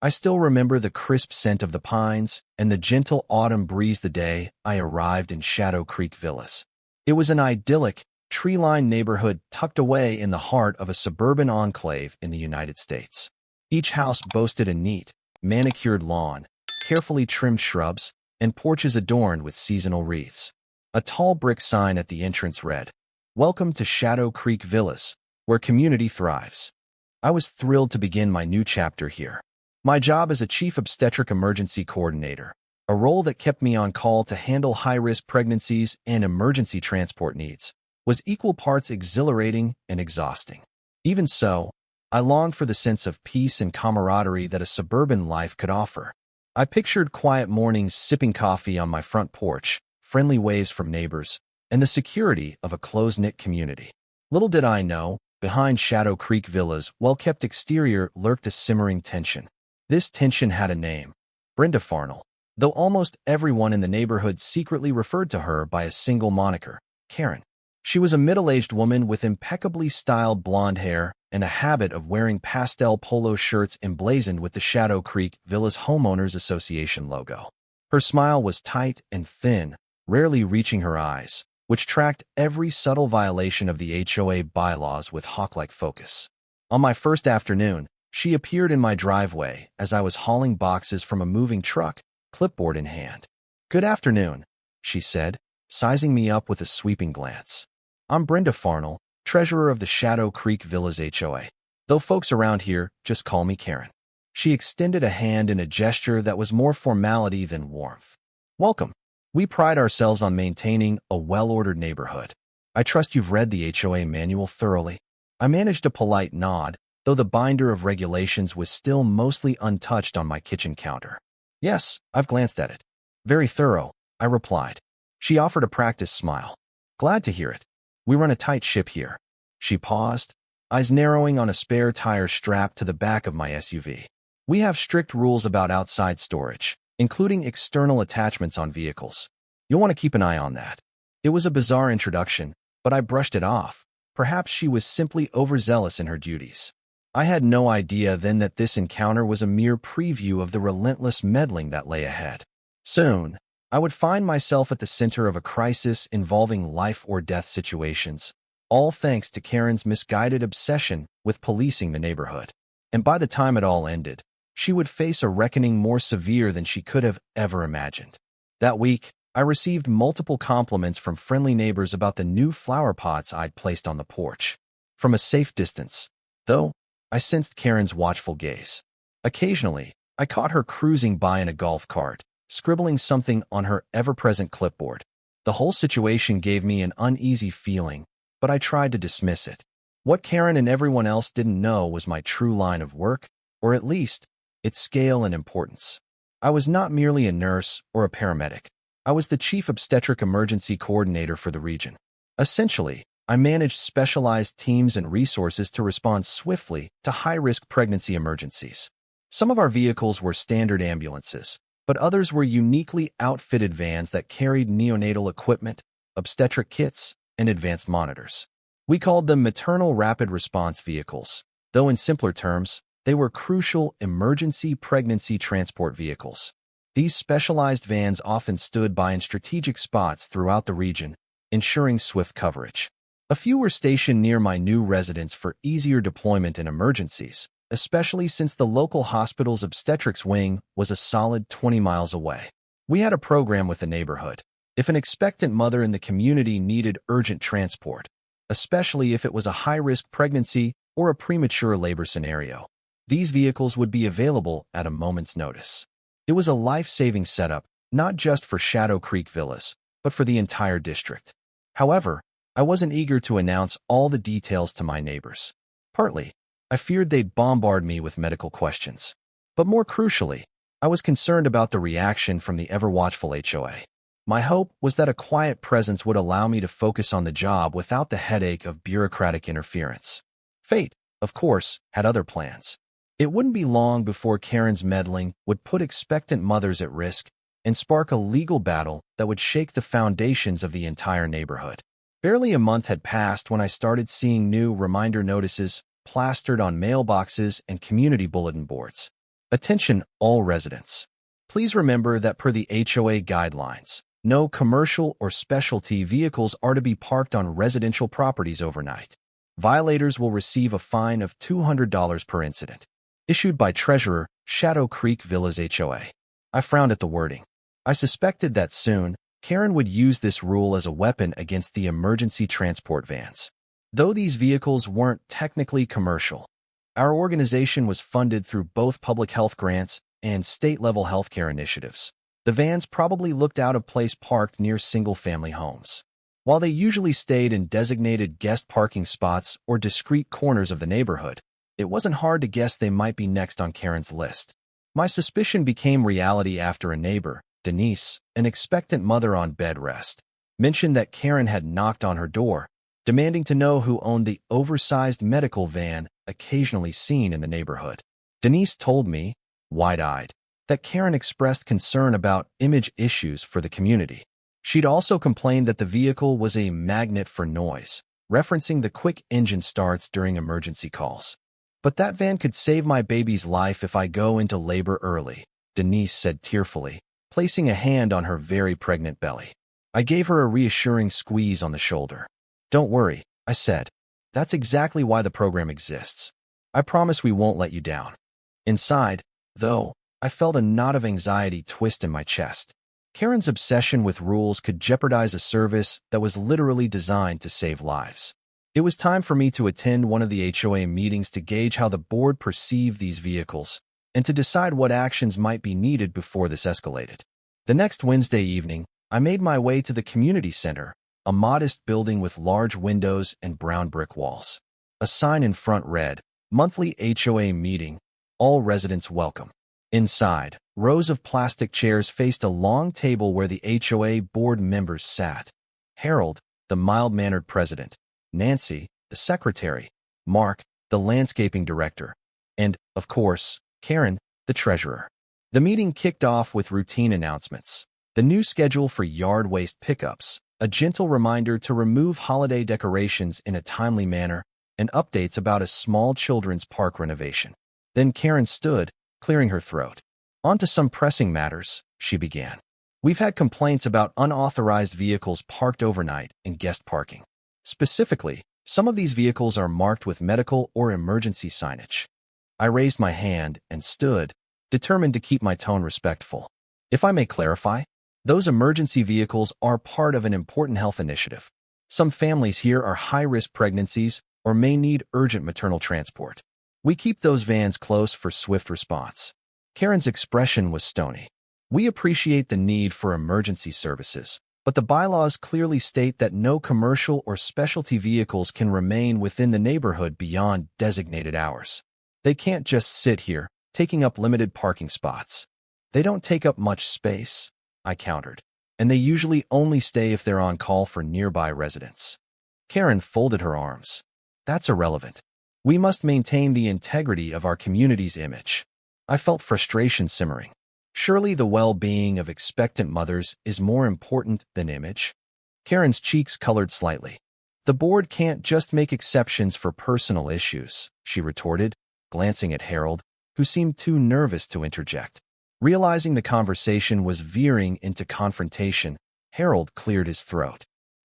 I still remember the crisp scent of the pines and the gentle autumn breeze the day I arrived in Shadow Creek Villas. It was an idyllic, tree-lined neighborhood tucked away in the heart of a suburban enclave in the United States. Each house boasted a neat, manicured lawn, carefully trimmed shrubs, and porches adorned with seasonal wreaths. A tall brick sign at the entrance read, "Welcome to Shadow Creek Villas, where community thrives." I was thrilled to begin my new chapter here. My job as a Chief Obstetric Emergency Coordinator, a role that kept me on call to handle high-risk pregnancies and emergency transport needs, was equal parts exhilarating and exhausting. Even so, I longed for the sense of peace and camaraderie that a suburban life could offer. I pictured quiet mornings sipping coffee on my front porch, friendly waves from neighbors, and the security of a close-knit community. Little did I know, behind Shadow Creek Villa's well-kept exterior lurked a simmering tension. This tension had a name, Brenda Farnell, though almost everyone in the neighborhood secretly referred to her by a single moniker, Karen. She was a middle-aged woman with impeccably styled blonde hair and a habit of wearing pastel polo shirts emblazoned with the Shadow Creek Villas Homeowners Association logo. Her smile was tight and thin, rarely reaching her eyes, which tracked every subtle violation of the HOA bylaws with hawk-like focus. On my first afternoon, she appeared in my driveway as I was hauling boxes from a moving truck, clipboard in hand. "Good afternoon," she said, sizing me up with a sweeping glance. "I'm Brenda Farnell, treasurer of the Shadow Creek Villas HOA, though folks around here just call me Karen." She extended a hand in a gesture that was more formality than warmth. "Welcome. We pride ourselves on maintaining a well-ordered neighborhood. I trust you've read the HOA manual thoroughly." I managed a polite nod, though the binder of regulations was still mostly untouched on my kitchen counter. "Yes, I've glanced at it." "Very thorough," I replied. She offered a practiced smile. "Glad to hear it. We run a tight ship here." She paused, eyes narrowing on a spare tire strapped to the back of my SUV. "We have strict rules about outside storage, including external attachments on vehicles. You'll want to keep an eye on that." It was a bizarre introduction, but I brushed it off. Perhaps she was simply overzealous in her duties. I had no idea then that this encounter was a mere preview of the relentless meddling that lay ahead. Soon, I would find myself at the center of a crisis involving life-or-death situations, all thanks to Karen's misguided obsession with policing the neighborhood. And by the time it all ended, she would face a reckoning more severe than she could have ever imagined. That week, I received multiple compliments from friendly neighbors about the new flower pots I'd placed on the porch. From a safe distance, though, I sensed Karen's watchful gaze. Occasionally, I caught her cruising by in a golf cart, scribbling something on her ever-present clipboard. The whole situation gave me an uneasy feeling, but I tried to dismiss it. What Karen and everyone else didn't know was my true line of work, or at least, its scale and importance. I was not merely a nurse or a paramedic. I was the Chief Obstetric Emergency Coordinator for the region. Essentially, I managed specialized teams and resources to respond swiftly to high-risk pregnancy emergencies. Some of our vehicles were standard ambulances, but others were uniquely outfitted vans that carried neonatal equipment, obstetric kits, and advanced monitors. We called them maternal rapid response vehicles, though in simpler terms, they were crucial emergency pregnancy transport vehicles. These specialized vans often stood by in strategic spots throughout the region, ensuring swift coverage. A few were stationed near my new residence for easier deployment in emergencies, especially since the local hospital's obstetrics wing was a solid 20 miles away. We had a program with the neighborhood. If an expectant mother in the community needed urgent transport, especially if it was a high-risk pregnancy or a premature labor scenario, these vehicles would be available at a moment's notice. It was a life-saving setup, not just for Shadow Creek Villas, but for the entire district. However, I wasn't eager to announce all the details to my neighbors. Partly, I feared they'd bombard me with medical questions. But more crucially, I was concerned about the reaction from the ever-watchful HOA. My hope was that a quiet presence would allow me to focus on the job without the headache of bureaucratic interference. Fate, of course, had other plans. It wouldn't be long before Karen's meddling would put expectant mothers at risk and spark a legal battle that would shake the foundations of the entire neighborhood. Barely a month had passed when I started seeing new reminder notices plastered on mailboxes and community bulletin boards. Attention, all residents. Please remember that per the HOA guidelines, no commercial or specialty vehicles are to be parked on residential properties overnight. Violators will receive a fine of $200 per incident. Issued by Treasurer, Shadow Creek Villas HOA. I frowned at the wording. I suspected that soon, Karen would use this rule as a weapon against the emergency transport vans. Though these vehicles weren't technically commercial, our organization was funded through both public health grants and state-level healthcare initiatives. The vans probably looked out of place parked near single-family homes. While they usually stayed in designated guest parking spots or discreet corners of the neighborhood, it wasn't hard to guess they might be next on Karen's list. My suspicion became reality after a neighbor, Denise, an expectant mother on bed rest, mentioned that Karen had knocked on her door, demanding to know who owned the oversized medical van occasionally seen in the neighborhood. Denise told me, wide-eyed, that Karen expressed concern about image issues for the community. She'd also complained that the vehicle was a magnet for noise, referencing the quick engine starts during emergency calls. But that van could save my baby's life if I go into labor early, Denise said tearfully, placing a hand on her very pregnant belly. I gave her a reassuring squeeze on the shoulder. Don't worry, I said. That's exactly why the program exists. I promise we won't let you down. Inside, though, I felt a knot of anxiety twist in my chest. Karen's obsession with rules could jeopardize a service that was literally designed to save lives. It was time for me to attend one of the HOA meetings to gauge how the board perceived these vehicles and to decide what actions might be needed before this escalated. The next Wednesday evening, I made my way to the community center, a modest building with large windows and brown brick walls. A sign in front read, Monthly HOA Meeting, All Residents Welcome. Inside, rows of plastic chairs faced a long table where the HOA board members sat. Harold, the mild-mannered president, Nancy, the secretary, Mark, the landscaping director, and, of course, Karen, the treasurer. The meeting kicked off with routine announcements, the new schedule for yard waste pickups, a gentle reminder to remove holiday decorations in a timely manner, and updates about a small children's park renovation. Then Karen stood, clearing her throat. On to some pressing matters, she began. We've had complaints about unauthorized vehicles parked overnight in guest parking. Specifically, some of these vehicles are marked with medical or emergency signage. I raised my hand and stood, determined to keep my tone respectful. If I may clarify, those emergency vehicles are part of an important health initiative. Some families here are high-risk pregnancies or may need urgent maternal transport. We keep those vans close for swift response. Karen's expression was stony. We appreciate the need for emergency services, but the bylaws clearly state that no commercial or specialty vehicles can remain within the neighborhood beyond designated hours. They can't just sit here, taking up limited parking spots. They don't take up much space, I countered, and they usually only stay if they're on call for nearby residents. Karen folded her arms. That's irrelevant. We must maintain the integrity of our community's image. I felt frustration simmering. Surely the well-being of expectant mothers is more important than image. Karen's cheeks colored slightly. The board can't just make exceptions for personal issues, she retorted, glancing at Harold, who seemed too nervous to interject. Realizing the conversation was veering into confrontation, Harold cleared his throat.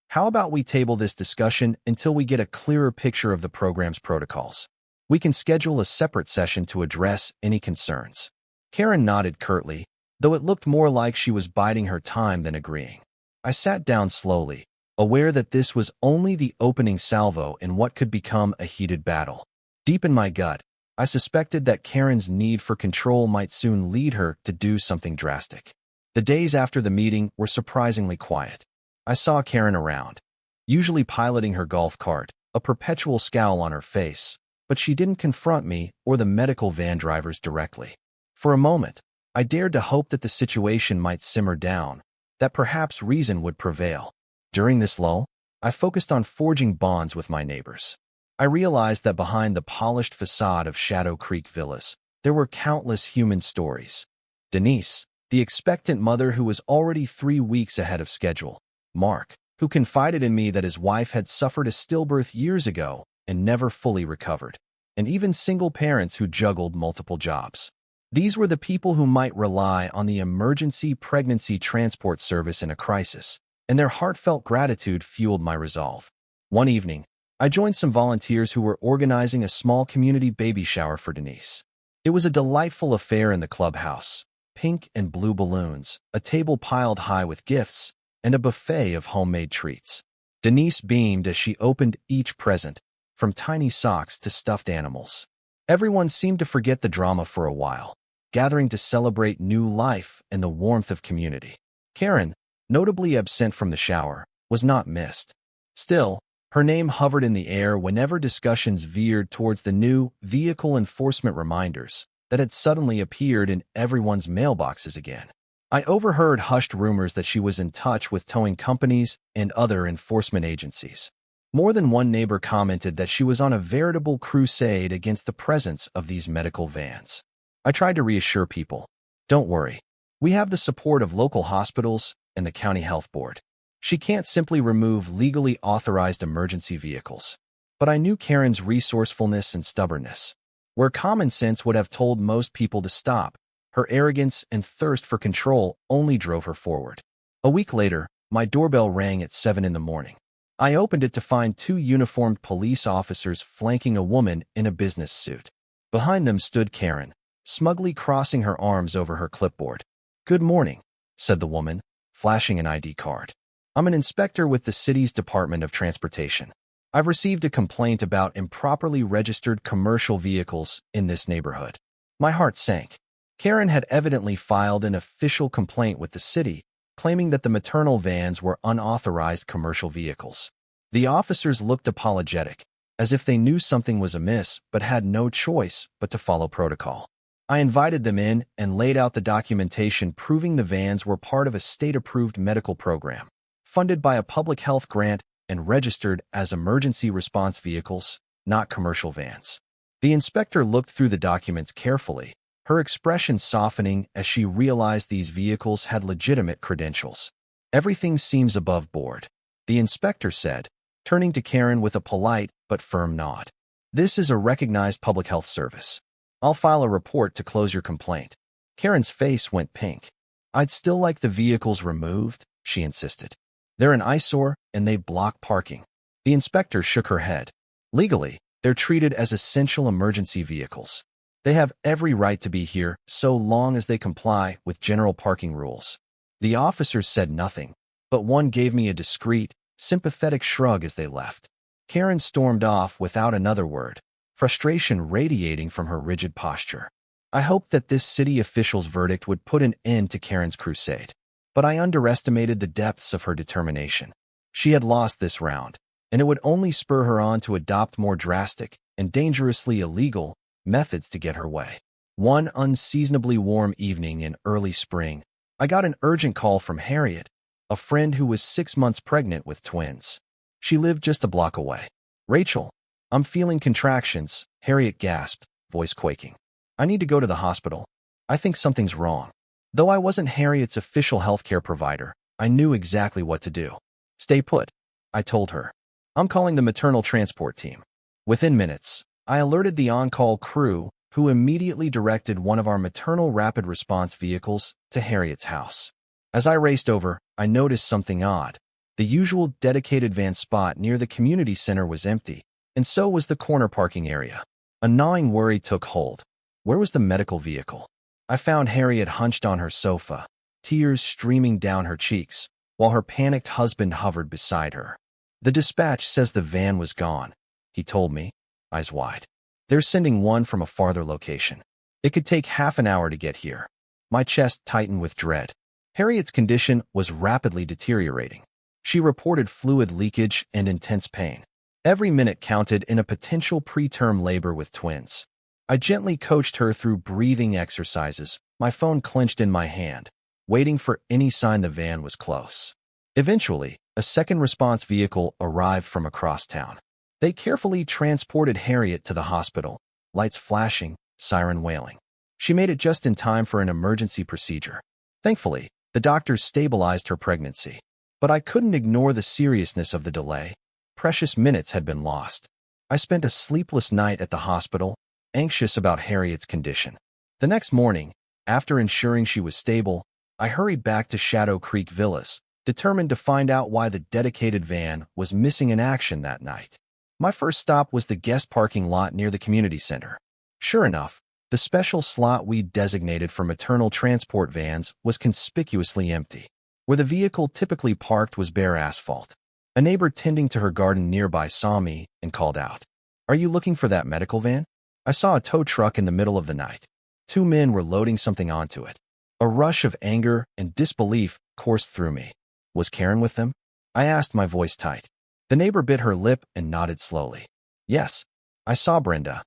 How about we table this discussion until we get a clearer picture of the program's protocols? We can schedule a separate session to address any concerns. Karen nodded curtly, though it looked more like she was biding her time than agreeing. I sat down slowly, aware that this was only the opening salvo in what could become a heated battle. Deep in my gut, I suspected that Karen's need for control might soon lead her to do something drastic. The days after the meeting were surprisingly quiet. I saw Karen around, usually piloting her golf cart, a perpetual scowl on her face, but she didn't confront me or the medical van drivers directly. For a moment, I dared to hope that the situation might simmer down, that perhaps reason would prevail. During this lull, I focused on forging bonds with my neighbors. I realized that behind the polished facade of Shadow Creek Villas, there were countless human stories. Denise, the expectant mother who was already 3 weeks ahead of schedule. Mark, who confided in me that his wife had suffered a stillbirth years ago and never fully recovered. And even single parents who juggled multiple jobs. These were the people who might rely on the emergency pregnancy transport service in a crisis, and their heartfelt gratitude fueled my resolve. One evening, I joined some volunteers who were organizing a small community baby shower for Denise. It was a delightful affair in the clubhouse. Pink and blue balloons, a table piled high with gifts, and a buffet of homemade treats. Denise beamed as she opened each present, from tiny socks to stuffed animals. Everyone seemed to forget the drama for a while, gathering to celebrate new life and the warmth of community. Karen, notably absent from the shower, was not missed. Still, her name hovered in the air whenever discussions veered towards the new vehicle enforcement reminders that had suddenly appeared in everyone's mailboxes again. I overheard hushed rumors that she was in touch with towing companies and other enforcement agencies. More than one neighbor commented that she was on a veritable crusade against the presence of these medical vans. I tried to reassure people. Don't worry. We have the support of local hospitals and the county health board. She can't simply remove legally authorized emergency vehicles. But I knew Karen's resourcefulness and stubbornness. Where common sense would have told most people to stop, her arrogance and thirst for control only drove her forward. A week later, my doorbell rang at 7 in the morning. I opened it to find two uniformed police officers flanking a woman in a business suit. Behind them stood Karen, smugly crossing her arms over her clipboard. "Good morning," said the woman, flashing an ID card. "I'm an inspector with the city's Department of Transportation. I've received a complaint about improperly registered commercial vehicles in this neighborhood." My heart sank. Karen had evidently filed an official complaint with the city, claiming that the maternal vans were unauthorized commercial vehicles. The officers looked apologetic, as if they knew something was amiss but had no choice but to follow protocol. I invited them in and laid out the documentation proving the vans were part of a state-approved medical program, funded by a public health grant and registered as emergency response vehicles, not commercial vans. The inspector looked through the documents carefully, her expression softening as she realized these vehicles had legitimate credentials. "Everything seems above board," the inspector said, turning to Karen with a polite but firm nod. "This is a recognized public health service. I'll file a report to close your complaint." Karen's face went pink. "I'd still like the vehicles removed," she insisted. "They're an eyesore and they block parking." The inspector shook her head. "Legally, they're treated as essential emergency vehicles. They have every right to be here so long as they comply with general parking rules." The officers said nothing, but one gave me a discreet, sympathetic shrug as they left. Karen stormed off without another word, frustration radiating from her rigid posture. I hoped that this city official's verdict would put an end to Karen's crusade, but I underestimated the depths of her determination. She had lost this round, and it would only spur her on to adopt more drastic and dangerously illegal methods to get her way. One unseasonably warm evening in early spring, I got an urgent call from Harriet, a friend who was 6 months pregnant with twins. She lived just a block away. "Rachel, I'm feeling contractions," Harriet gasped, voice quaking. "I need to go to the hospital. I think something's wrong." Though I wasn't Harriet's official healthcare provider, I knew exactly what to do. "Stay put," I told her. "I'm calling the maternal transport team." Within minutes, I alerted the on-call crew, who immediately directed one of our maternal rapid response vehicles to Harriet's house. As I raced over, I noticed something odd. The usual dedicated van spot near the community center was empty, and so was the corner parking area. A gnawing worry took hold. Where was the medical vehicle? I found Harriet hunched on her sofa, tears streaming down her cheeks, while her panicked husband hovered beside her. "The dispatch says the van was gone," he told me, eyes wide. "They're sending one from a farther location. It could take half an hour to get here." My chest tightened with dread. Harriet's condition was rapidly deteriorating. She reported fluid leakage and intense pain. Every minute counted in a potential preterm labor with twins. I gently coached her through breathing exercises, my phone clenched in my hand, waiting for any sign the van was close. Eventually, a second response vehicle arrived from across town. They carefully transported Harriet to the hospital, lights flashing, siren wailing. She made it just in time for an emergency procedure. Thankfully, the doctors stabilized her pregnancy. But I couldn't ignore the seriousness of the delay. Precious minutes had been lost. I spent a sleepless night at the hospital, anxious about Harriet's condition. The next morning, after ensuring she was stable, I hurried back to Shadow Creek Villas, determined to find out why the dedicated van was missing in action that night. My first stop was the guest parking lot near the community center. Sure enough, the special slot we'd designated for maternal transport vans was conspicuously empty. Where the vehicle typically parked was bare asphalt. A neighbor tending to her garden nearby saw me and called out, "Are you looking for that medical van?" I saw a tow truck in the middle of the night. Two men were loading something onto it. A rush of anger and disbelief coursed through me. Was Karen with them? I asked, my voice tight. The neighbor bit her lip and nodded slowly. Yes, I saw Brenda.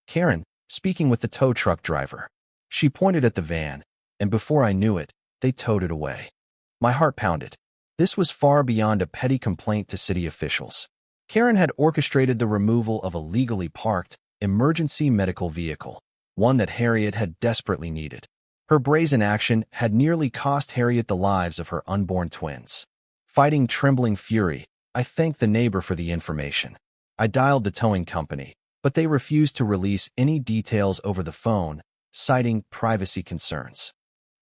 Karen, speaking with the tow truck driver. She pointed at the van, and before I knew it, they towed it away. My heart pounded. This was far beyond a petty complaint to city officials. Karen had orchestrated the removal of a legally parked, emergency medical vehicle, one that Harriet had desperately needed. Her brazen action had nearly cost Harriet the lives of her unborn twins. Fighting trembling fury, I thanked the neighbor for the information. I dialed the towing company, but they refused to release any details over the phone, citing privacy concerns.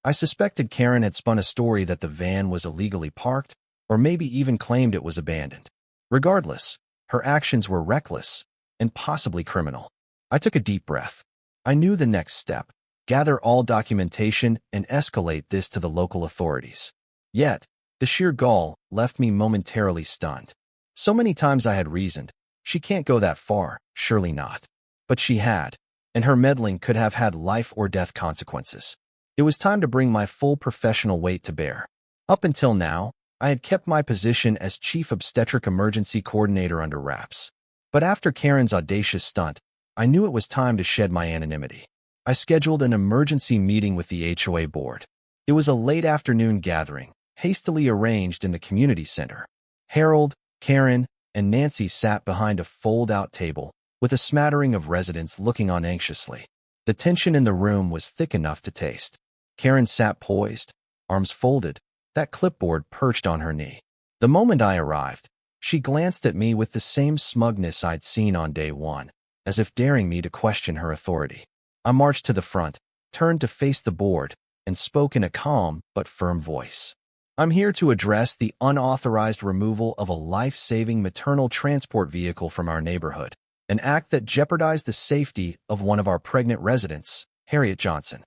I suspected Karen had spun a story that the van was illegally parked, or maybe even claimed it was abandoned. Regardless, her actions were reckless and possibly criminal. I took a deep breath. I knew the next step: gather all documentation and escalate this to the local authorities. Yet, the sheer gall left me momentarily stunned. So many times I had reasoned, she can't go that far, surely not. But she had, and her meddling could have had life or death consequences. It was time to bring my full professional weight to bear. Up until now, I had kept my position as Chief Obstetric Emergency Coordinator under wraps. But after Karen's audacious stunt, I knew it was time to shed my anonymity. I scheduled an emergency meeting with the HOA board. It was a late afternoon gathering, hastily arranged in the community center. Harold, Karen, and Nancy sat behind a fold-out table, with a smattering of residents looking on anxiously. The tension in the room was thick enough to taste. Karen sat poised, arms folded, that clipboard perched on her knee. The moment I arrived, she glanced at me with the same smugness I'd seen on day one, as if daring me to question her authority. I marched to the front, turned to face the board, and spoke in a calm but firm voice. I'm here to address the unauthorized removal of a life-saving maternal transport vehicle from our neighborhood, an act that jeopardized the safety of one of our pregnant residents, Harriet Johnson.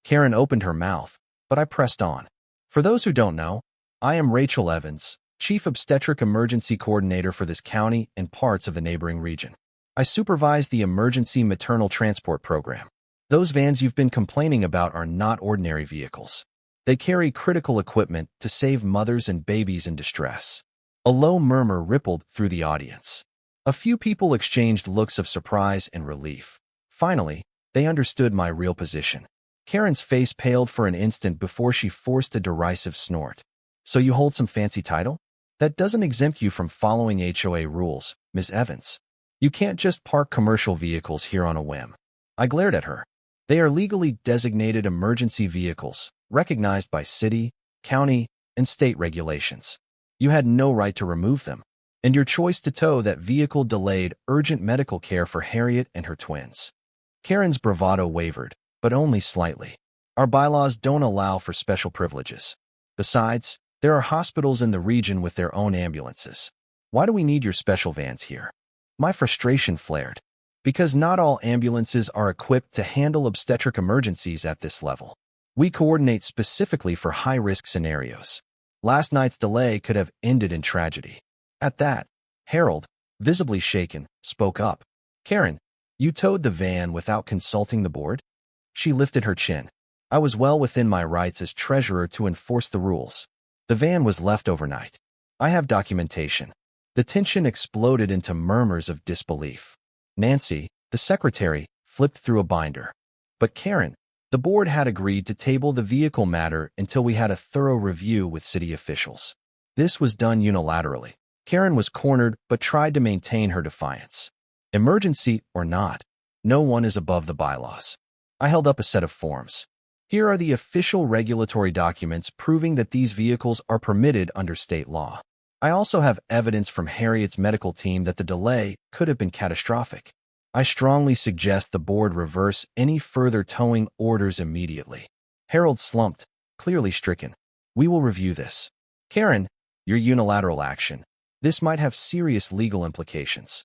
Karen opened her mouth, but I pressed on. For those who don't know, I am Rachel Evans, Chief Obstetric Emergency Coordinator for this county and parts of the neighboring region. I supervise the Emergency Maternal Transport Program. Those vans you've been complaining about are not ordinary vehicles. They carry critical equipment to save mothers and babies in distress. A low murmur rippled through the audience. A few people exchanged looks of surprise and relief. Finally, they understood my real position. Karen's face paled for an instant before she forced a derisive snort. So you hold some fancy title? That doesn't exempt you from following HOA rules, Ms. Evans. You can't just park commercial vehicles here on a whim. I glared at her. They are legally designated emergency vehicles, recognized by city, county, and state regulations. You had no right to remove them, and your choice to tow that vehicle delayed urgent medical care for Harriet and her twins. Karen's bravado wavered, but only slightly. Our bylaws don't allow for special privileges. Besides, there are hospitals in the region with their own ambulances. Why do we need your special vans here? My frustration flared. Because not all ambulances are equipped to handle obstetric emergencies at this level. We coordinate specifically for high-risk scenarios. Last night's delay could have ended in tragedy. At that, Harold, visibly shaken, spoke up. Karen, you towed the van without consulting the board? She lifted her chin. I was well within my rights as treasurer to enforce the rules. The van was left overnight. I have documentation. The tension exploded into murmurs of disbelief. Nancy, the secretary, flipped through a binder. But Karen, the board had agreed to table the vehicle matter until we had a thorough review with city officials. This was done unilaterally. Karen was cornered but tried to maintain her defiance. Emergency or not, no one is above the bylaws. I held up a set of forms. Here are the official regulatory documents proving that these vehicles are permitted under state law. I also have evidence from Harriet's medical team that the delay could have been catastrophic. I strongly suggest the board reverse any further towing orders immediately. Harold slumped, clearly stricken. We will review this. Karen, your unilateral action. This might have serious legal implications.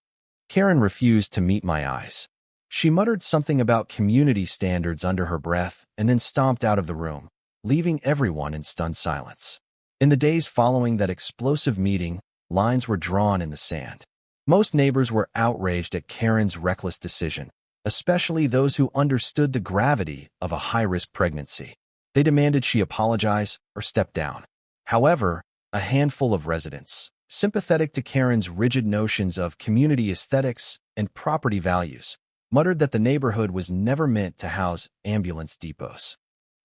Karen refused to meet my eyes. She muttered something about community standards under her breath and then stomped out of the room, leaving everyone in stunned silence. In the days following that explosive meeting, lines were drawn in the sand. Most neighbors were outraged at Karen's reckless decision, especially those who understood the gravity of a high-risk pregnancy. They demanded she apologize or step down. However, a handful of residents, sympathetic to Karen's rigid notions of community aesthetics and property values, muttered that the neighborhood was never meant to house ambulance depots.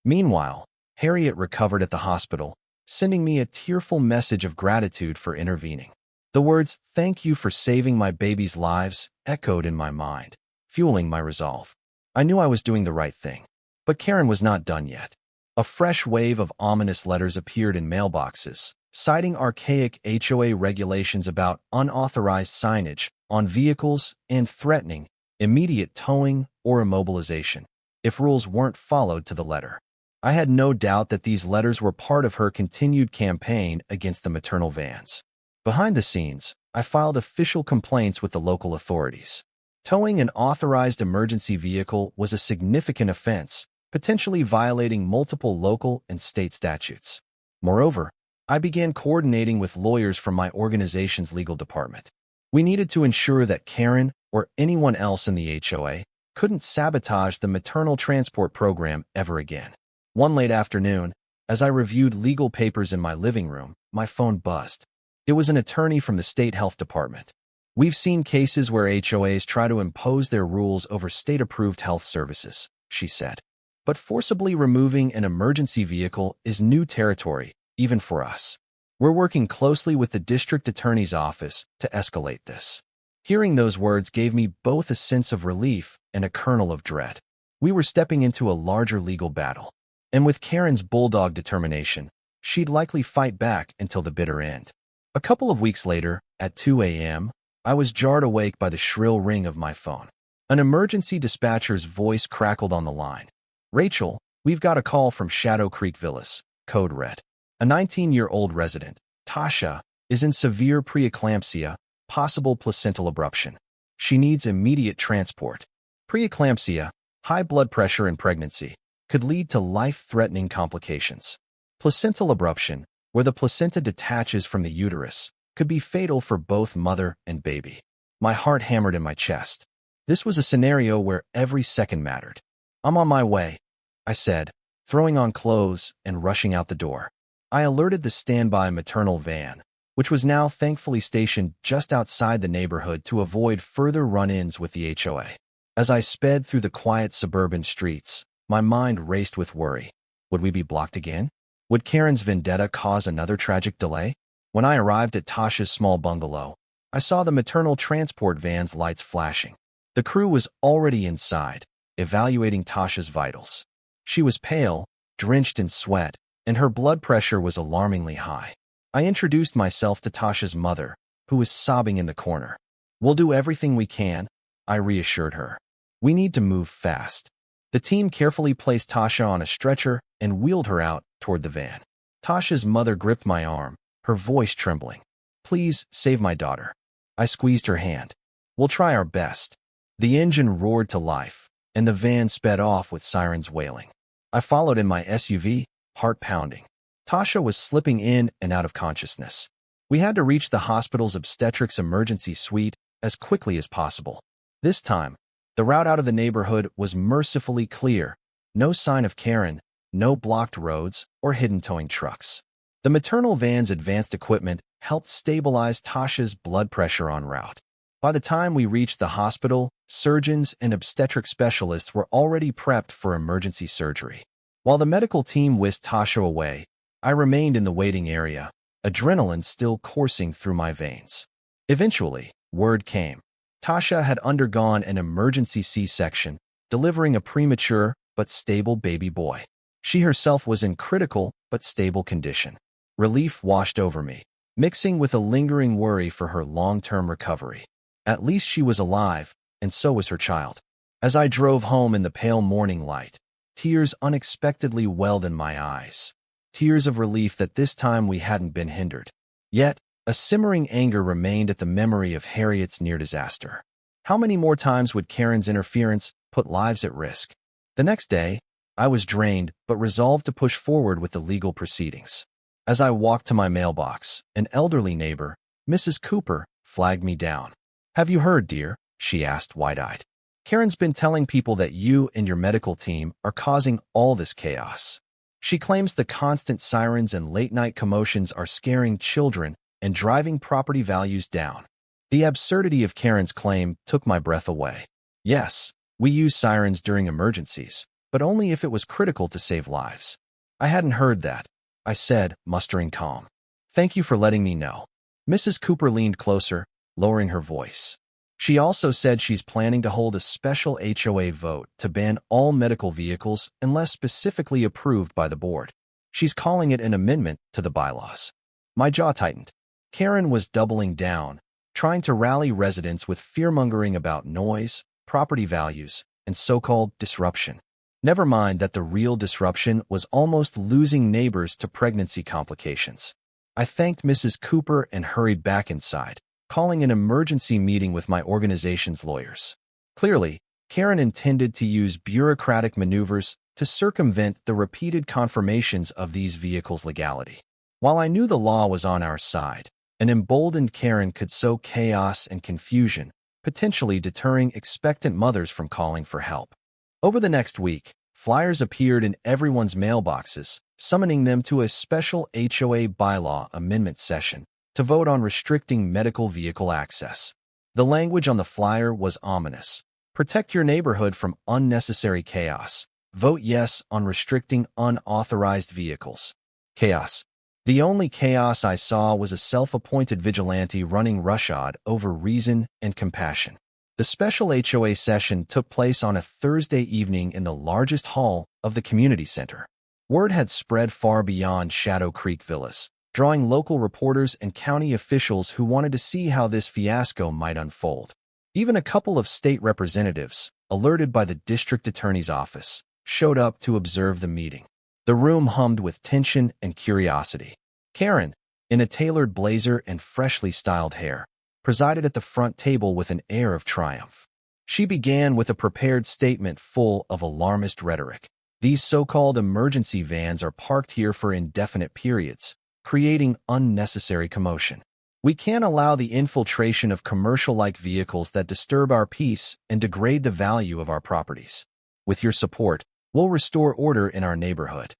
Meanwhile, Harriet recovered at the hospital, sending me a tearful message of gratitude for intervening. The words, "Thank you for saving my baby's lives," echoed in my mind, fueling my resolve. I knew I was doing the right thing. But Karen was not done yet. A fresh wave of ominous letters appeared in mailboxes, citing archaic HOA regulations about unauthorized signage on vehicles and threatening immediate towing or immobilization if rules weren't followed to the letter. I had no doubt that these letters were part of her continued campaign against the maternal vans. Behind the scenes, I filed official complaints with the local authorities. Towing an authorized emergency vehicle was a significant offense, potentially violating multiple local and state statutes. Moreover, I began coordinating with lawyers from my organization's legal department. We needed to ensure that Karen or anyone else in the HOA couldn't sabotage the maternal transport program ever again. One late afternoon, as I reviewed legal papers in my living room, my phone buzzed. It was an attorney from the state health department. "We've seen cases where HOAs try to impose their rules over state-approved health services," she said. "But forcibly removing an emergency vehicle is new territory, even for us. We're working closely with the district attorney's office to escalate this." Hearing those words gave me both a sense of relief and a kernel of dread. We were stepping into a larger legal battle. And with Karen's bulldog determination, she'd likely fight back until the bitter end. A couple of weeks later, at 2 a.m., I was jarred awake by the shrill ring of my phone. An emergency dispatcher's voice crackled on the line. "Rachel, we've got a call from Shadow Creek Villas," code read. "A 19-year-old resident, Tasha, is in severe preeclampsia, possible placental abruption. She needs immediate transport. Preeclampsia, high blood pressure in pregnancy, could lead to life-threatening complications. Placental abruption, where the placenta detaches from the uterus, could be fatal for both mother and baby." My heart hammered in my chest. This was a scenario where every second mattered. "I'm on my way," I said, throwing on clothes and rushing out the door. I alerted the standby maternal van, which was now thankfully stationed just outside the neighborhood to avoid further run-ins with the HOA. As I sped through the quiet suburban streets, my mind raced with worry. Would we be blocked again? Would Karen's vendetta cause another tragic delay? When I arrived at Tasha's small bungalow, I saw the maternal transport van's lights flashing. The crew was already inside, evaluating Tasha's vitals. She was pale, drenched in sweat, and her blood pressure was alarmingly high. I introduced myself to Tasha's mother, who was sobbing in the corner. "We'll do everything we can," I reassured her. "We need to move fast." The team carefully placed Tasha on a stretcher and wheeled her out toward the van. Tasha's mother gripped my arm, her voice trembling. "Please, save my daughter." I squeezed her hand. "We'll try our best." The engine roared to life, and the van sped off with sirens wailing. I followed in my SUV, heart pounding. Tasha was slipping in and out of consciousness. We had to reach the hospital's obstetrics emergency suite as quickly as possible. This time, the route out of the neighborhood was mercifully clear. No sign of Karen, no blocked roads or hidden towing trucks. The maternal van's advanced equipment helped stabilize Tasha's blood pressure en route. By the time we reached the hospital, surgeons and obstetric specialists were already prepped for emergency surgery. While the medical team whisked Tasha away, I remained in the waiting area, adrenaline still coursing through my veins. Eventually, word came. Tasha had undergone an emergency C-section, delivering a premature but stable baby boy. She herself was in critical but stable condition. Relief washed over me, mixing with a lingering worry for her long-term recovery. At least she was alive, and so was her child. As I drove home in the pale morning light, tears unexpectedly welled in my eyes. Tears of relief that this time we hadn't been hindered. Yet, a simmering anger remained at the memory of Harriet's near disaster. How many more times would Karen's interference put lives at risk? The next day, I was drained but resolved to push forward with the legal proceedings. As I walked to my mailbox, an elderly neighbor, Mrs. Cooper, flagged me down. "Have you heard, dear?" she asked, wide-eyed. "Karen's been telling people that you and your medical team are causing all this chaos. She claims the constant sirens and late-night commotions are scaring children and driving property values down." The absurdity of Karen's claim took my breath away. Yes, we use sirens during emergencies, but only if it was critical to save lives. I hadn't heard that, I said, mustering calm. "Thank you for letting me know." Mrs. Cooper leaned closer, lowering her voice. She also said she's planning to hold a special HOA vote to ban all medical vehicles unless specifically approved by the board. She's calling it an amendment to the bylaws. My jaw tightened. Karen was doubling down, trying to rally residents with fear-mongering about noise, property values, and so-called disruption. Never mind that the real disruption was almost losing neighbors to pregnancy complications. I thanked Mrs. Cooper and hurried back inside, calling an emergency meeting with my organization's lawyers. Clearly, Karen intended to use bureaucratic maneuvers to circumvent the repeated confirmations of these vehicles' legality. While I knew the law was on our side, an emboldened Karen could sow chaos and confusion, potentially deterring expectant mothers from calling for help. Over the next week, flyers appeared in everyone's mailboxes, summoning them to a special HOA bylaw amendment session to vote on restricting medical vehicle access. The language on the flyer was ominous. "Protect your neighborhood from unnecessary chaos. Vote yes on restricting unauthorized vehicles." Chaos. The only chaos I saw was a self-appointed vigilante running roughshod over reason and compassion. The special HOA session took place on a Thursday evening in the largest hall of the community center. Word had spread far beyond Shadow Creek Villas, drawing local reporters and county officials who wanted to see how this fiasco might unfold. Even a couple of state representatives, alerted by the district attorney's office, showed up to observe the meeting. The room hummed with tension and curiosity. Karen, in a tailored blazer and freshly styled hair, presided at the front table with an air of triumph. She began with a prepared statement full of alarmist rhetoric. "These so-called emergency vans are parked here for indefinite periods, creating unnecessary commotion. We can't allow the infiltration of commercial-like vehicles that disturb our peace and degrade the value of our properties. With your support, we'll restore order in our neighborhood."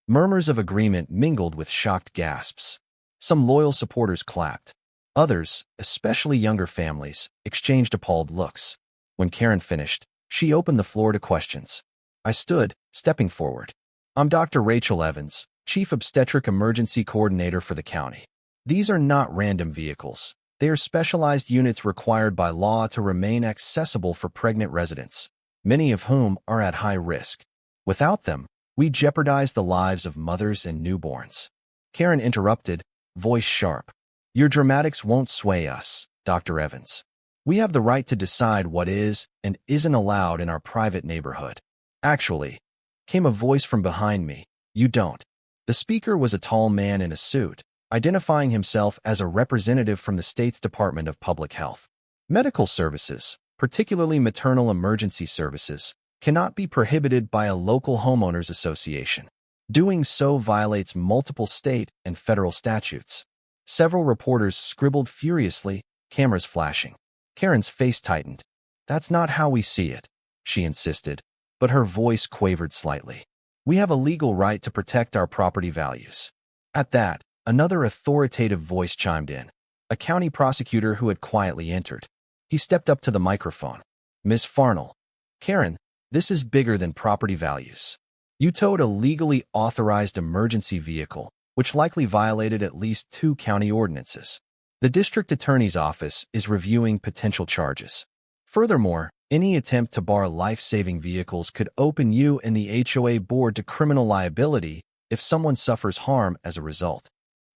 Murmurs of agreement mingled with shocked gasps. Some loyal supporters clapped. Others, especially younger families, exchanged appalled looks. When Karen finished, she opened the floor to questions. I stood, stepping forward. "I'm Dr. Rachel Evans, Chief Obstetric Emergency Coordinator for the county. These are not random vehicles. They are specialized units required by law to remain accessible for pregnant residents, many of whom are at high risk. Without them, we jeopardize the lives of mothers and newborns." Karen interrupted, voice sharp. "Your dramatics won't sway us, Dr. Evans. We have the right to decide what is and isn't allowed in our private neighborhood." "Actually," came a voice from behind me, "you don't." The speaker was a tall man in a suit, identifying himself as a representative from the state's Department of Public Health. "Medical services, particularly maternal emergency services, cannot be prohibited by a local homeowners association. Doing so violates multiple state and federal statutes." Several reporters scribbled furiously, cameras flashing. Karen's face tightened. "That's not how we see it," she insisted, but her voice quavered slightly. "We have a legal right to protect our property values." At that, another authoritative voice chimed in, a county prosecutor who had quietly entered. He stepped up to the microphone. "Ms. Farnell, Karen, this is bigger than property values. You towed a legally authorized emergency vehicle, which likely violated at least 2 county ordinances. The district attorney's office is reviewing potential charges. Furthermore, any attempt to bar life-saving vehicles could open you and the HOA board to criminal liability if someone suffers harm as a result."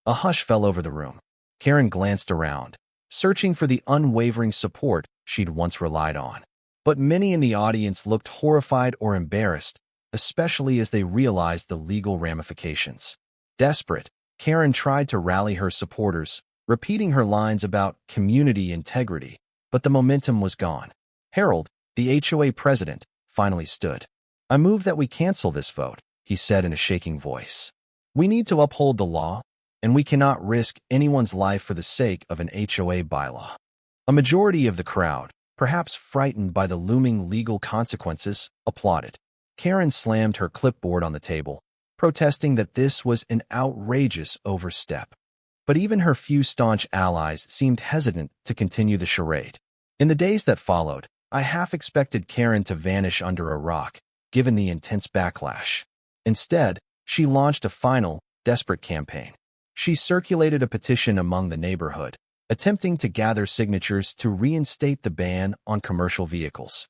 A hush fell over the room. Karen glanced around, searching for the unwavering support she'd once relied on. But many in the audience looked horrified or embarrassed, especially as they realized the legal ramifications. Desperate, Karen tried to rally her supporters, repeating her lines about community integrity, but the momentum was gone. Harold, the HOA president, finally stood. "I move that we cancel this vote," he said in a shaking voice. "We need to uphold the law, and we cannot risk anyone's life for the sake of an HOA bylaw." A majority of the crowd, perhaps frightened by the looming legal consequences, applauded. Karen slammed her clipboard on the table, protesting that this was an outrageous overstep. But even her few staunch allies seemed hesitant to continue the charade. In the days that followed, I half expected Karen to vanish under a rock, given the intense backlash. Instead, she launched a final, desperate campaign. She circulated a petition among the neighborhood, attempting to gather signatures to reinstate the ban on commercial vehicles.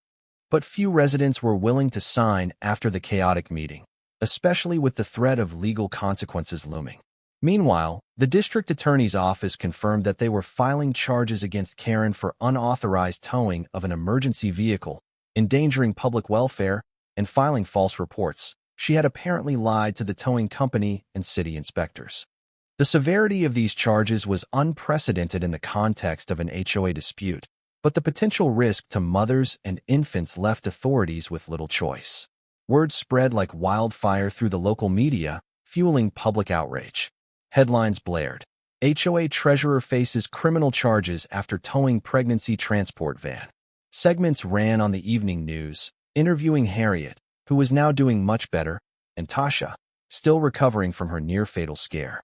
But few residents were willing to sign after the chaotic meeting, especially with the threat of legal consequences looming. Meanwhile, the district attorney's office confirmed that they were filing charges against Karen for unauthorized towing of an emergency vehicle, endangering public welfare, and filing false reports. She had apparently lied to the towing company and city inspectors. The severity of these charges was unprecedented in the context of an HOA dispute, but the potential risk to mothers and infants left authorities with little choice. Word spread like wildfire through the local media, fueling public outrage. Headlines blared. HOA treasurer faces criminal charges after towing pregnancy transport van. Segments ran on the evening news, interviewing Harriet, who was now doing much better, and Tasha, still recovering from her near-fatal scare.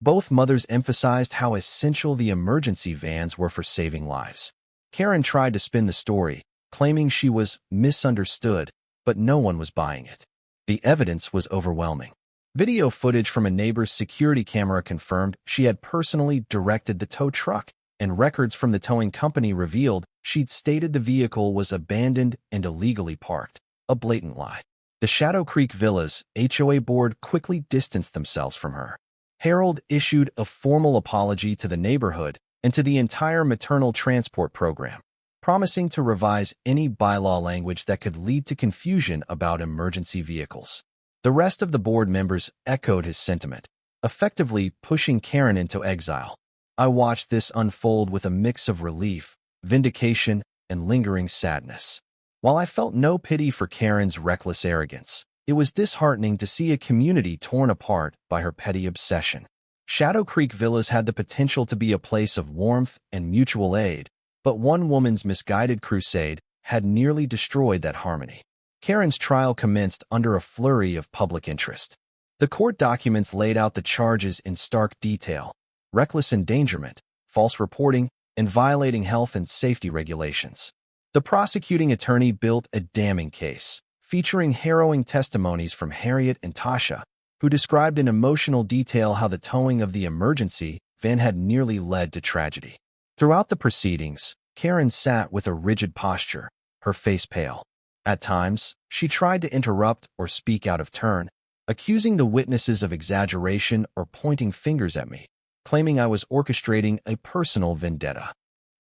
Both mothers emphasized how essential the emergency vans were for saving lives. Karen tried to spin the story, claiming she was misunderstood, but no one was buying it. The evidence was overwhelming. Video footage from a neighbor's security camera confirmed she had personally directed the tow truck, and records from the towing company revealed she'd stated the vehicle was abandoned and illegally parked, a blatant lie. The Shadow Creek Villas HOA board quickly distanced themselves from her. Harold issued a formal apology to the neighborhood and to the entire maternal transport program, promising to revise any bylaw language that could lead to confusion about emergency vehicles. The rest of the board members echoed his sentiment, effectively pushing Karen into exile. I watched this unfold with a mix of relief, vindication, and lingering sadness. While I felt no pity for Karen's reckless arrogance, it was disheartening to see a community torn apart by her petty obsession. Shadow Creek Villas had the potential to be a place of warmth and mutual aid, but one woman's misguided crusade had nearly destroyed that harmony. Karen's trial commenced under a flurry of public interest. The court documents laid out the charges in stark detail: reckless endangerment, false reporting, and violating health and safety regulations. The prosecuting attorney built a damning case, featuring harrowing testimonies from Harriet and Tasha, who described in emotional detail how the towing of the emergency van had nearly led to tragedy. Throughout the proceedings, Karen sat with a rigid posture, her face pale. At times, she tried to interrupt or speak out of turn, accusing the witnesses of exaggeration or pointing fingers at me, claiming I was orchestrating a personal vendetta.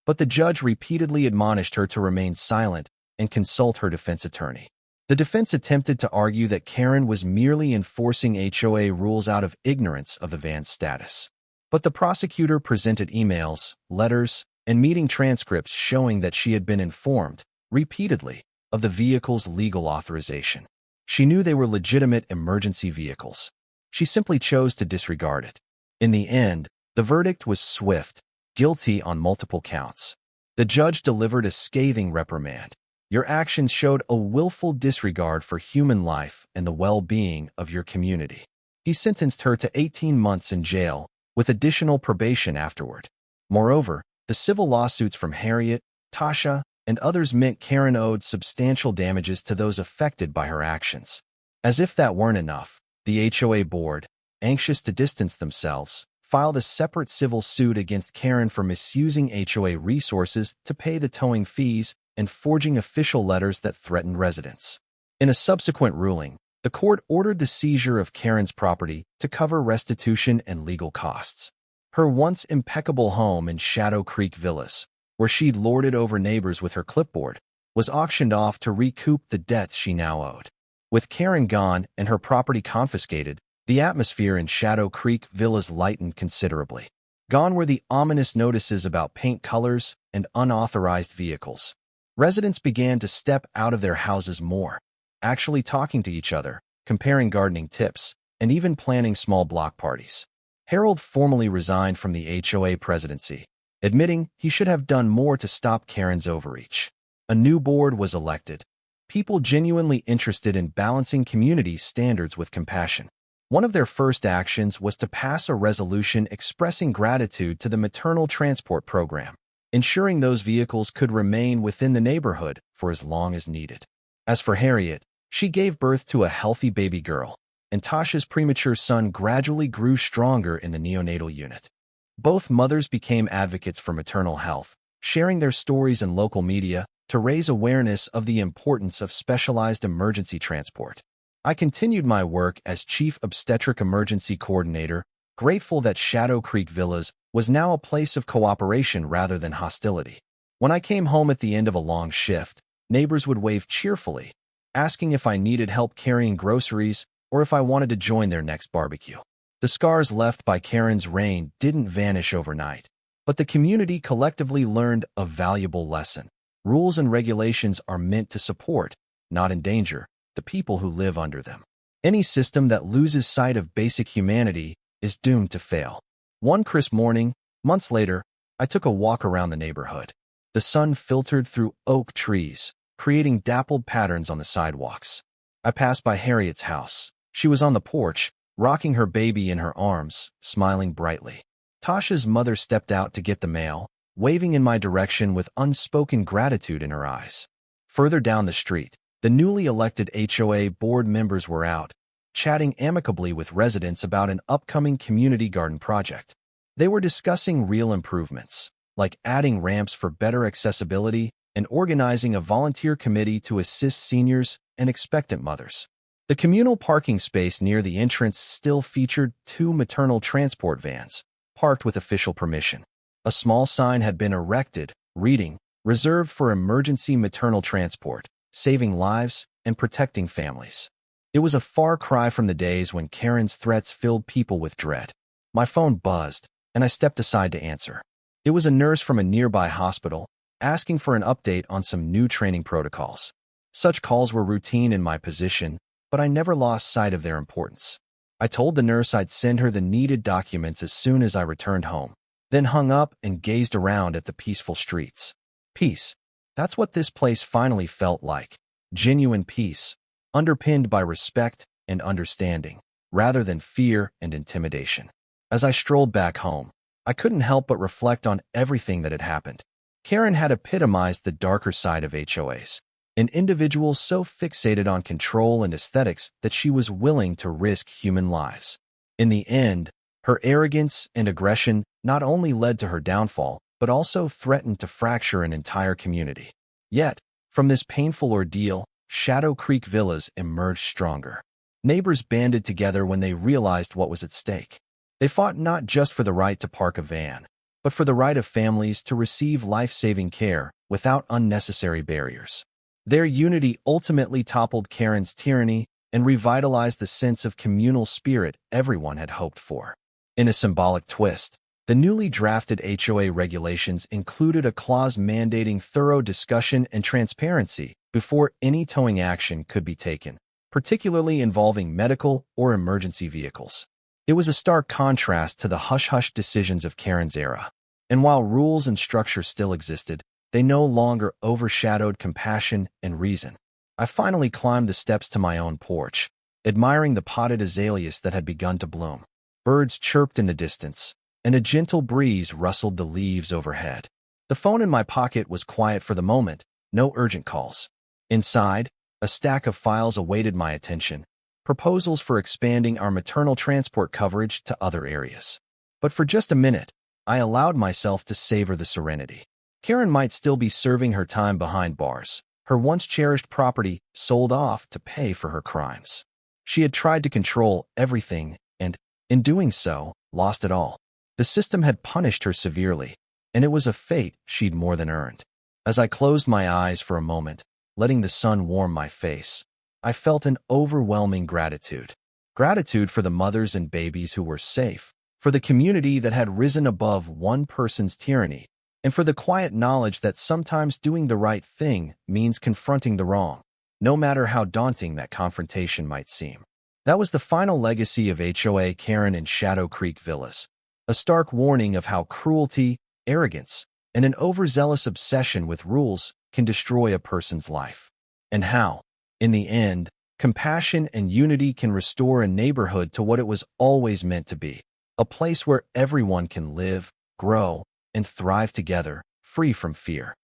But the judge repeatedly admonished her to remain silent and consult her defense attorney. The defense attempted to argue that Karen was merely enforcing HOA rules out of ignorance of the van's status. But the prosecutor presented emails, letters, and meeting transcripts showing that she had been informed, repeatedly, of the vehicle's legal authorization. She knew they were legitimate emergency vehicles. She simply chose to disregard it. In the end, the verdict was swift, guilty on multiple counts. The judge delivered a scathing reprimand. Your actions showed a willful disregard for human life and the well-being of your community. He sentenced her to 18 months in jail, with additional probation afterward. Moreover, the civil lawsuits from Harriet, Tasha, and others meant Karen owed substantial damages to those affected by her actions. As if that weren't enough, the HOA board, anxious to distance themselves, filed a separate civil suit against Karen for misusing HOA resources to pay the towing fees and forging official letters that threatened residents. In a subsequent ruling, the court ordered the seizure of Karen's property to cover restitution and legal costs. Her once impeccable home in Shadow Creek Villas, where she'd lorded over neighbors with her clipboard, was auctioned off to recoup the debts she now owed. With Karen gone and her property confiscated, the atmosphere in Shadow Creek Villas lightened considerably. Gone were the ominous notices about paint colors and unauthorized vehicles. Residents began to step out of their houses more, actually talking to each other, comparing gardening tips, and even planning small block parties. Harold formally resigned from the HOA presidency, admitting he should have done more to stop Karen's overreach. A new board was elected, people genuinely interested in balancing community standards with compassion. One of their first actions was to pass a resolution expressing gratitude to the maternal transport program, ensuring those vehicles could remain within the neighborhood for as long as needed. As for Harriet, she gave birth to a healthy baby girl, and Tasha's premature son gradually grew stronger in the neonatal unit. Both mothers became advocates for maternal health, sharing their stories in local media to raise awareness of the importance of specialized emergency transport. I continued my work as Chief Obstetric Emergency Coordinator, grateful that Shadow Creek Villas was now a place of cooperation rather than hostility. When I came home at the end of a long shift, neighbors would wave cheerfully, asking if I needed help carrying groceries or if I wanted to join their next barbecue. The scars left by Karen's reign didn't vanish overnight, but the community collectively learned a valuable lesson. Rules and regulations are meant to support, not endanger, the people who live under them. Any system that loses sight of basic humanity is doomed to fail. One crisp morning, months later, I took a walk around the neighborhood. The sun filtered through oak trees, creating dappled patterns on the sidewalks. I passed by Harriet's house. She was on the porch, rocking her baby in her arms, smiling brightly. Tasha's mother stepped out to get the mail, waving in my direction with unspoken gratitude in her eyes. Further down the street, the newly elected HOA board members were out, chatting amicably with residents about an upcoming community garden project. They were discussing real improvements, like adding ramps for better accessibility and organizing a volunteer committee to assist seniors and expectant mothers. The communal parking space near the entrance still featured 2 maternal transport vans, parked with official permission. A small sign had been erected, reading, "Reserved for emergency maternal transport, saving lives and protecting families." It was a far cry from the days when Karen's threats filled people with dread. My phone buzzed, and I stepped aside to answer. It was a nurse from a nearby hospital, asking for an update on some new training protocols. Such calls were routine in my position, but I never lost sight of their importance. I told the nurse I'd send her the needed documents as soon as I returned home, then hung up and gazed around at the peaceful streets. Peace. That's what this place finally felt like. Genuine peace, underpinned by respect and understanding, rather than fear and intimidation. As I strolled back home, I couldn't help but reflect on everything that had happened. Karen had epitomized the darker side of HOAs, an individual so fixated on control and aesthetics that she was willing to risk human lives. In the end, her arrogance and aggression not only led to her downfall, but also threatened to fracture an entire community. Yet, from this painful ordeal, Shadow Creek Villas emerged stronger. Neighbors banded together when they realized what was at stake. They fought not just for the right to park a van, but for the right of families to receive life-saving care without unnecessary barriers. Their unity ultimately toppled Karen's tyranny and revitalized the sense of communal spirit everyone had hoped for. In a symbolic twist, the newly drafted HOA regulations included a clause mandating thorough discussion and transparency before any towing action could be taken, particularly involving medical or emergency vehicles. It was a stark contrast to the hush-hush decisions of Karen's era. And while rules and structure still existed, they no longer overshadowed compassion and reason. I finally climbed the steps to my own porch, admiring the potted azaleas that had begun to bloom. Birds chirped in the distance, and a gentle breeze rustled the leaves overhead. The phone in my pocket was quiet for the moment, no urgent calls. Inside, a stack of files awaited my attention, proposals for expanding our maternal transport coverage to other areas. But for just a minute, I allowed myself to savor the serenity. Karen might still be serving her time behind bars, her once-cherished property sold off to pay for her crimes. She had tried to control everything and, in doing so, lost it all. The system had punished her severely, and it was a fate she'd more than earned. As I closed my eyes for a moment, letting the sun warm my face, I felt an overwhelming gratitude. Gratitude for the mothers and babies who were safe, for the community that had risen above one person's tyranny, and for the quiet knowledge that sometimes doing the right thing means confronting the wrong, no matter how daunting that confrontation might seem. That was the final legacy of HOA Karen in Shadow Creek Villas, a stark warning of how cruelty, arrogance, and an overzealous obsession with rules can destroy a person's life, and how, in the end, compassion and unity can restore a neighborhood to what it was always meant to be, a place where everyone can live, grow, and thrive together, free from fear.